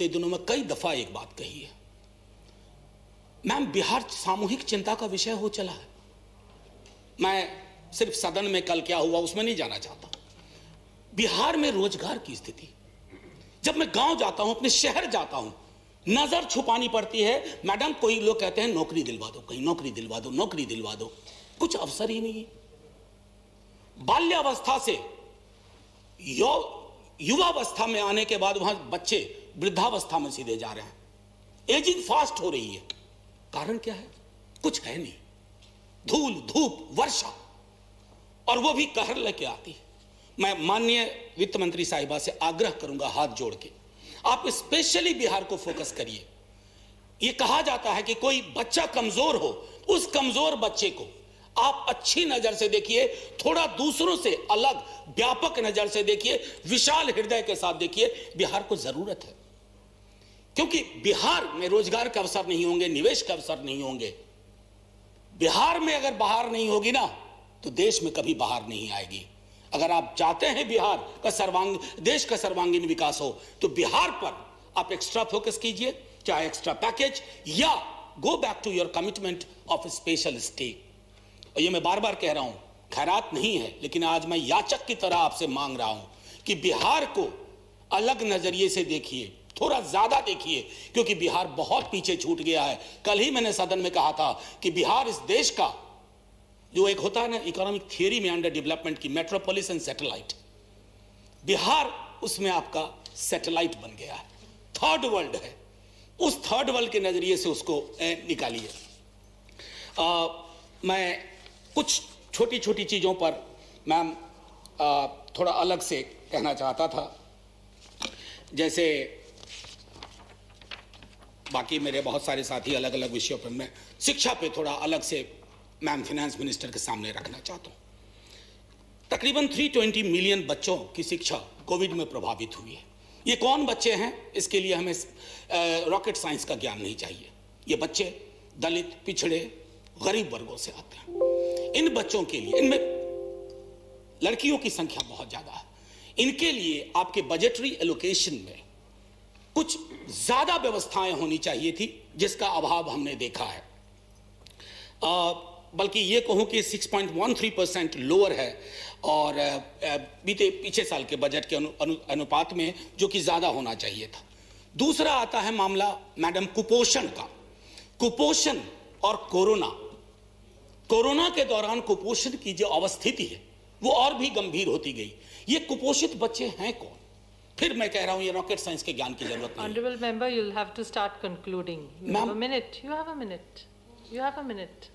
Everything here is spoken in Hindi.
दिनों में कई दफा एक बात कही है मैम, बिहार सामूहिक चिंता का विषय हो चला है। मैं सिर्फ सदन में कल क्या हुआ उसमें नहीं जाना चाहता। बिहार में रोजगार की स्थिति, जब मैं गांव जाता हूं, अपने शहर जाता हूं, नजर छुपानी पड़ती है। मैडम, कोई लोग कहते हैं नौकरी दिलवा दो, कहीं नौकरी दिलवा दो, नौकरी दिलवा दो, कुछ अवसर ही नहीं है। बाल्यावस्था से युवावस्था में आने के बाद वहां बच्चे वृद्धावस्था में सीधे जा रहे हैं। एजिंग फास्ट हो रही है। कारण क्या है? कुछ है नहीं। धूल, धूप, वर्षा, और वो भी कहर लेके आती है। मैं माननीय वित्त मंत्री साहिबा से आग्रह करूंगा हाथ जोड़ के, आप स्पेशली बिहार को फोकस करिए। ये कहा जाता है कि कोई बच्चा कमजोर हो, उस कमजोर बच्चे को आप अच्छी नजर से देखिए, थोड़ा दूसरों से अलग व्यापक नजर से देखिए, विशाल हृदय के साथ देखिए। बिहार को जरूरत है, क्योंकि बिहार में रोजगार के अवसर नहीं होंगे, निवेश के अवसर नहीं होंगे। बिहार में अगर बहार नहीं होगी ना, तो देश में कभी बहार नहीं आएगी। अगर आप चाहते हैं बिहार का देश का सर्वांगीण विकास हो, तो बिहार पर आप एक्स्ट्रा फोकस कीजिए, चाहे एक्स्ट्रा पैकेज या go back to your commitment of special state. और ये मैं बार बार कह रहा हूं, खैरात नहीं है, लेकिन आज मैं याचक की तरह आपसे मांग रहा हूं कि बिहार को अलग नजरिए से देखिए, थोड़ा ज्यादा देखिए, क्योंकि बिहार बहुत पीछे छूट गया है। कल ही मैंने सदन में कहा था कि बिहार इस देश का, जो एक होता है ना इकोनॉमिक थियरी में अंडर डेवलपमेंट की, मेट्रोपोलिस एंड सैटेलाइट, बिहार उसमें आपका सैटेलाइट बन गया है, थर्ड वर्ल्ड है। उस थर्ड वर्ल्ड के नजरिए से उसको निकालिए। मैं कुछ छोटी छोटी चीजों पर मैम थोड़ा अलग से कहना चाहता था। जैसे बाकी मेरे बहुत सारे साथी अलग अलग विषयों पर, मैं शिक्षा पे थोड़ा अलग से मैम फाइनेंस मिनिस्टर के सामने रखना चाहता हूं। तकरीबन 320 मिलियन बच्चों की शिक्षा कोविड में प्रभावित हुई है। ये कौन बच्चे हैं, इसके लिए हमें रॉकेट साइंस का ज्ञान नहीं चाहिए। ये बच्चे दलित, पिछड़े, गरीब वर्गों से आते हैं। इन बच्चों के लिए, इनमें लड़कियों की संख्या बहुत ज्यादा है, इनके लिए आपके बजटरी एलोकेशन में कुछ ज्यादा व्यवस्थाएं होनी चाहिए थी, जिसका अभाव हमने देखा है। बल्कि ये कहूं कि 6.13% लोअर है, और पीछे साल के बजट के अनुपात में, जो कि ज्यादा होना चाहिए था। दूसरा आता है मामला मैडम कुपोषण का। कुपोषण और कोरोना के दौरान कुपोषण की जो अवस्थिति है वो और भी गंभीर होती गई। ये कुपोषित बच्चे हैं कौन? फिर मैं कह रहा हूं, ये रॉकेट साइंस के ज्ञान की जरूरत नहीं। Honorable member, you'll have to start concluding. You have a minute. You have a minute. You have a minute.